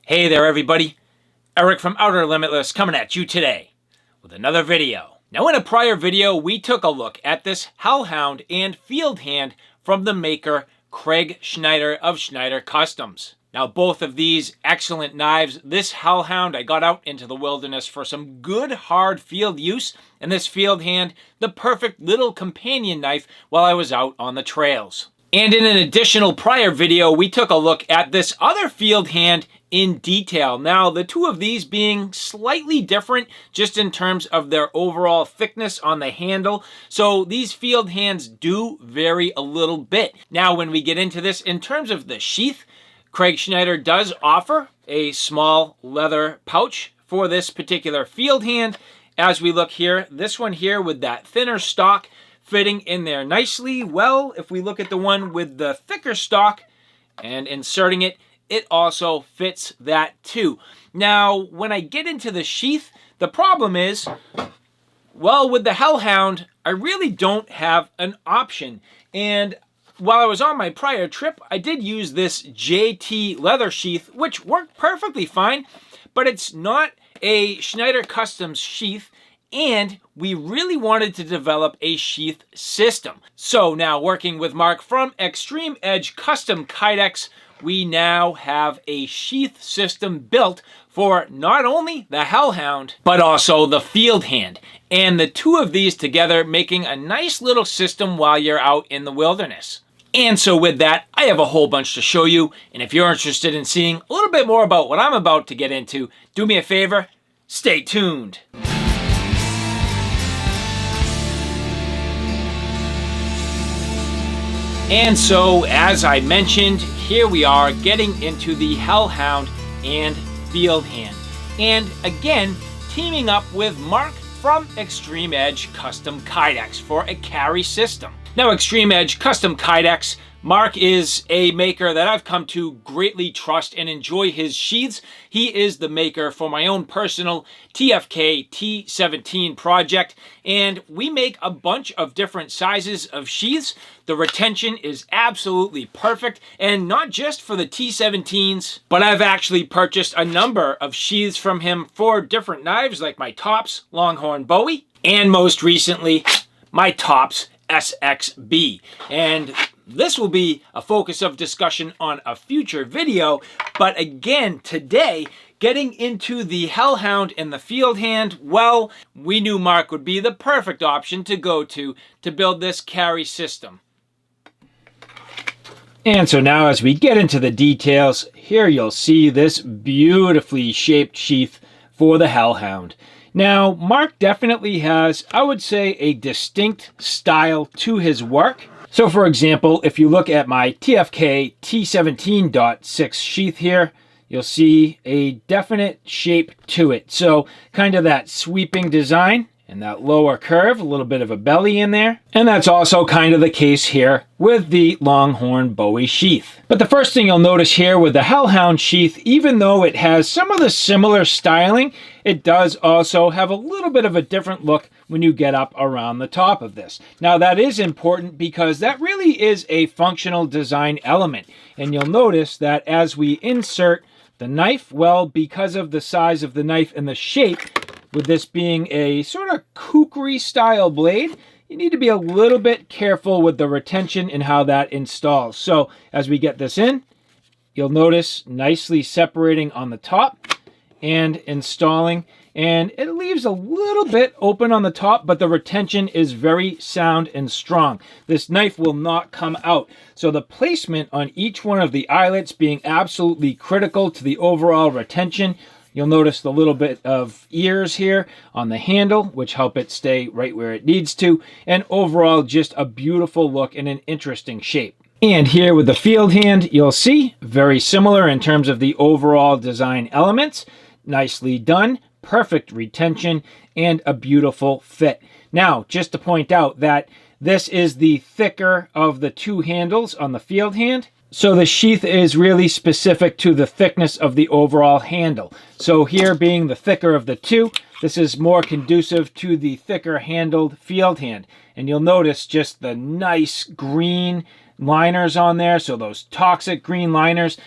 Hey there everybody, Eric from Outer Limitless coming at you today with another video. Now in a prior video we took a look at this Hellhound and Fieldhand from the maker Craig Schneider of Schneider Customs. Now both of these excellent knives. This Hellhound I got out into the wilderness for some good hard field use, and this Fieldhand the perfect little companion knife while I was out on the trails. And in an additional prior video, we took a look at this other Fieldhand in detail. Now, the two of these being slightly different just in terms of their overall thickness on the handle. So these Fieldhands do vary a little bit. Now, when we get into this, in terms of the sheath, Craig Schneider does offer a small leather pouch for this particular Fieldhand. As we look here, this one here with that thinner stock fitting in there nicely. Well, if we look at the one with the thicker stock and inserting it, it also fits that too. Now, when I get into the sheath, the problem is, well, with the Hellhound, I really don't have an option. And while I was on my prior trip, I did use this JT leather sheath, which worked perfectly fine, but it's not a Schneider Customs sheath, and we really wanted to develop a sheath system. So now, working with Mark from Extreme Edge Custom Kydex, we now have a sheath system built for not only the Hellhound, but also the Fieldhand. And the two of these together making a nice little system while you're out in the wilderness. And so with that, I have a whole bunch to show you. And if you're interested in seeing a little bit more about what I'm about to get into, do me a favor, stay tuned. And so, as I mentioned, here we are getting into the Hellhound and Fieldhand. And again, teaming up with Mark from Extreme Edge Custom Kydex for a carry system. Now, Extreme Edge Custom Kydex, Mark is a maker that I've come to greatly trust and enjoy his sheaths. He is the maker for my own personal TFK T17 project, and we make a bunch of different sizes of sheaths. The retention is absolutely perfect, and not just for the T17s, but I've actually purchased a number of sheaths from him for different knives, like my Tops Longhorn Bowie, and most recently, my Tops SXB. And this will be a focus of discussion on a future video, but again, today, getting into the Hellhound and the Fieldhand, well, we knew Mark would be the perfect option to go to build this carry system. And so now as we get into the details, here you'll see this beautifully shaped sheath for the Hellhound. Now, Mark definitely has, I would say, a distinct style to his work. So for example, if you look at my TFK T17.6 sheath here, you'll see a definite shape to it. So kind of that sweeping design and that lower curve, a little bit of a belly in there. And that's also kind of the case here with the Longhorn Bowie sheath. But the first thing you'll notice here with the Hellhound sheath, even though it has some of the similar styling, it does also have a little bit of a different look when you get up around the top of this. Now that is important because that really is a functional design element. And you'll notice that as we insert the knife, well, because of the size of the knife and the shape, with this being a sort of kukri style blade, you need to be a little bit careful with the retention and how that installs. So as we get this in, you'll notice nicely separating on the top and installing, and it leaves a little bit open on the top, but the retention is very sound and strong. This knife will not come out. So the placement on each one of the eyelets being absolutely critical to the overall retention. You'll notice the little bit of ears here on the handle, which help it stay right where it needs to. And overall, just a beautiful look and an interesting shape. And here with the Fieldhand, you'll see very similar in terms of the overall design elements. Nicely done, perfect retention, and a beautiful fit. Now, just to point out that this is the thicker of the two handles on the Fieldhand. So the sheath is really specific to the thickness of the overall handle. So here being the thicker of the two, this is more conducive to the thicker handled Fieldhand. And you'll notice just the nice green liners on there. So those toxic green liners,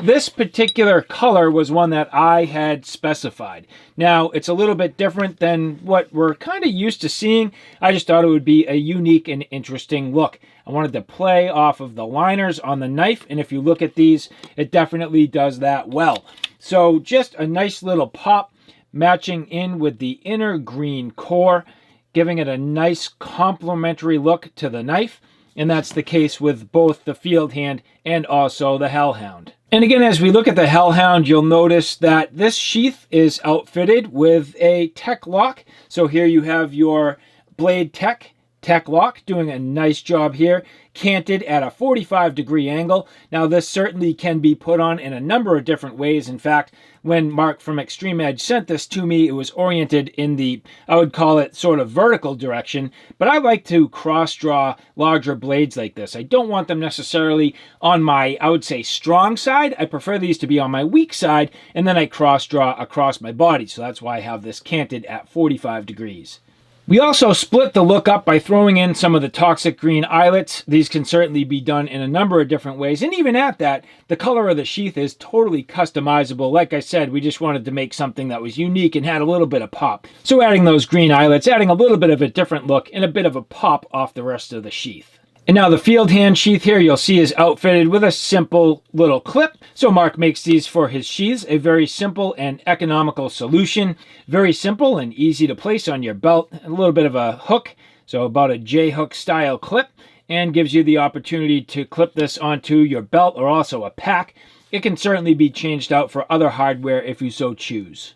This particular color was one that I had specified. Now, it's a little bit different than what we're kind of used to seeing. I just thought it would be a unique and interesting look. I wanted to play off of the liners on the knife, and if you look at these, it definitely does that well. So just a nice little pop matching in with the inner green core, giving it a nice complementary look to the knife. And that's the case with both the Fieldhand and also the Hellhound. And again, as we look at the Hellhound, you'll notice that this sheath is outfitted with a tech lock. So here you have your blade tech lock doing a nice job here, canted at a 45-degree angle. Now this certainly can be put on in a number of different ways. In fact, when Mark from Extreme Edge sent this to me, it was oriented in the, I would call it sort of vertical direction, but I like to cross draw larger blades like this. I don't want them necessarily on my, I would say, strong side. I prefer these to be on my weak side, and then I cross draw across my body. So that's why I have this canted at 45 degrees. We also split the look up by throwing in some of the toxic green eyelets. These can certainly be done in a number of different ways. And even at that, the color of the sheath is totally customizable. Like I said, we just wanted to make something that was unique and had a little bit of pop. So adding those green eyelets, adding a little bit of a different look and a bit of a pop off the rest of the sheath. And now the Fieldhand sheath here you'll see is outfitted with a simple little clip. So Mark makes these for his sheaths, a very simple and economical solution. Very simple and easy to place on your belt. A little bit of a hook, so about a J-hook style clip, and gives you the opportunity to clip this onto your belt or also a pack. It can certainly be changed out for other hardware if you so choose.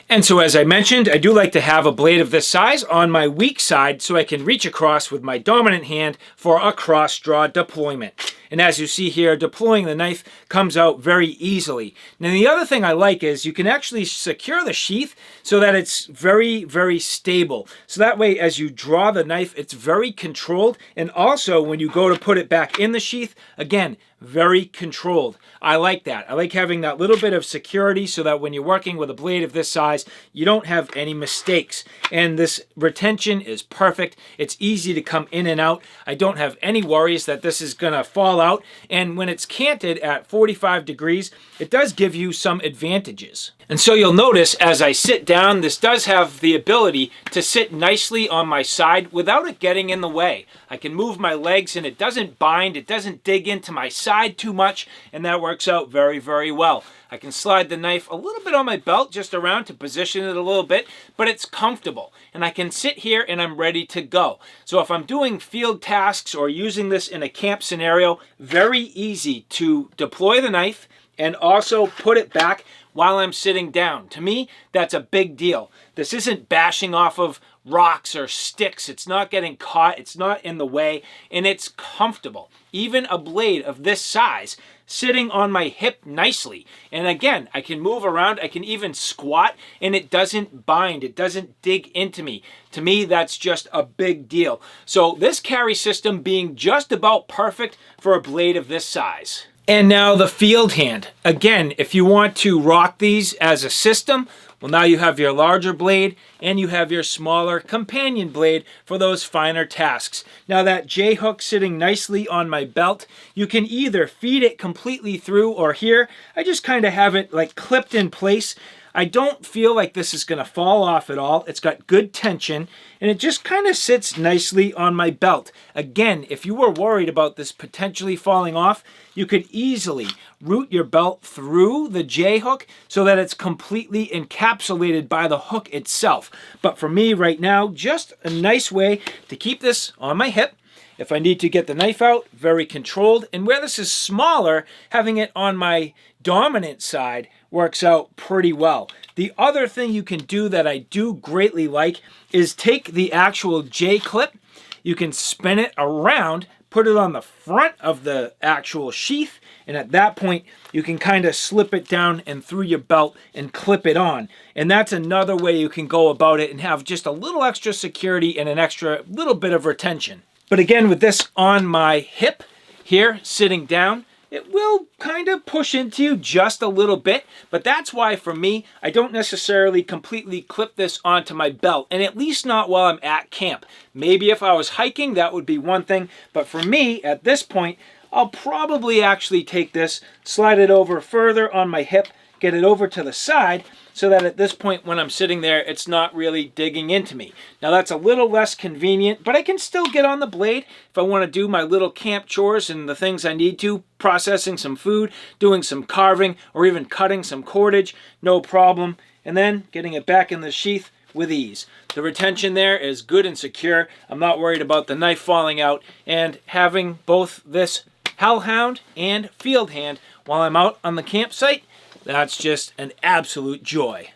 And so as I mentioned, I do like to have a blade of this size on my weak side so I can reach across with my dominant hand for a cross draw deployment. And as you see here, deploying the knife comes out very easily. Now the other thing I like is you can actually secure the sheath so that it's very, very stable. So that way as you draw the knife, it's very controlled. And also when you go to put it back in the sheath, again, very controlled. I like that. I like having that little bit of security so that when you're working with a blade of this size, you don't have any mistakes. And this retention is perfect. It's easy to come in and out. I don't have any worries that this is going to fall out. And when it's canted at 45 degrees, it does give you some advantages. And so you'll notice as I sit down, this does have the ability to sit nicely on my side without it getting in the way. I can move my legs and it doesn't bind, it doesn't dig into my side too much, and that works out very, very well. I can slide the knife a little bit on my belt, just around to position it a little bit, but it's comfortable. And I can sit here and I'm ready to go. So if I'm doing field tasks or using this in a camp scenario, very easy to deploy the knife and also put it back while I'm sitting down. To me, that's a big deal. This isn't bashing off of rocks or sticks. It's not getting caught. It's not in the way, and it's comfortable. Even a blade of this size sitting on my hip nicely. And again, I can move around. I can even squat, and it doesn't bind. It doesn't dig into me. To me, that's just a big deal. So this carry system being just about perfect for a blade of this size. And now the Fieldhand. Again, if you want to rock these as a system, well, now you have your larger blade and you have your smaller companion blade for those finer tasks. Now that J-hook sitting nicely on my belt, you can either feed it completely through, or here, I just kind of have it like clipped in place. I don't feel like this is going to fall off at all. It's got good tension, and it just kind of sits nicely on my belt. Again, if you were worried about this potentially falling off, you could easily route your belt through the J-hook so that it's completely encapsulated by the hook itself. But for me right now, just a nice way to keep this on my hip. If I need to get the knife out, very controlled. And where this is smaller, having it on my dominant side works out pretty well. The other thing you can do that I do greatly like is take the actual J-clip, you can spin it around, put it on the front of the actual sheath, and at that point you can kind of slip it down and through your belt and clip it on. And that's another way you can go about it and have just a little extra security and an extra little bit of retention. But again, with this on my hip here, sitting down, it will kind of push into you just a little bit, but that's why for me, I don't necessarily completely clip this onto my belt, and at least not while I'm at camp. Maybe if I was hiking, that would be one thing, but for me, at this point, I'll probably actually take this, slide it over further on my hip, get it over to the side, so that at this point when I'm sitting there, it's not really digging into me. Now that's a little less convenient, but I can still get on the blade if I want to do my little camp chores and the things I need to, processing some food, doing some carving, or even cutting some cordage, no problem. And then getting it back in the sheath with ease. The retention there is good and secure. I'm not worried about the knife falling out, and having both this Hellhound and Fieldhand while I'm out on the campsite, that's just an absolute joy.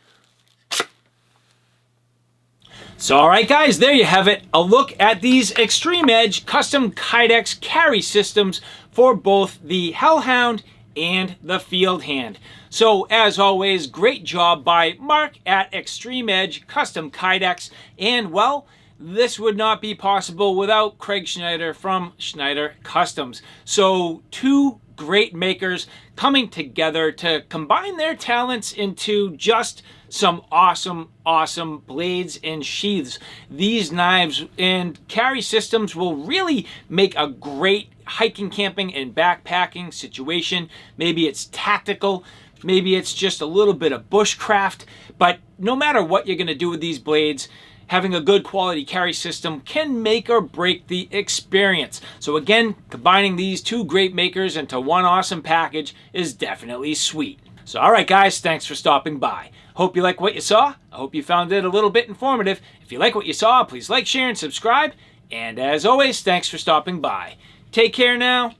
So alright guys, there you have it. A look at these Extreme Edge Custom Kydex carry systems for both the Hellhound and the Fieldhand. So as always, great job by Mark at Extreme Edge Custom Kydex. And well, this would not be possible without Craig Schneider from Schneider Customs. So two great makers coming together to combine their talents into just some awesome blades and sheaths. These knives and carry systems will really make a great hiking, camping, and backpacking situation. Maybe it's tactical, maybe it's just a little bit of bushcraft, but no matter what you're going to do with these blades, having a good quality carry system can make or break the experience. So again, combining these two great makers into one awesome package is definitely sweet. So alright guys, thanks for stopping by. Hope you like what you saw. I hope you found it a little bit informative. If you like what you saw, please like, share, and subscribe. And as always, thanks for stopping by. Take care now.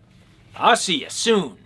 I'll see you soon.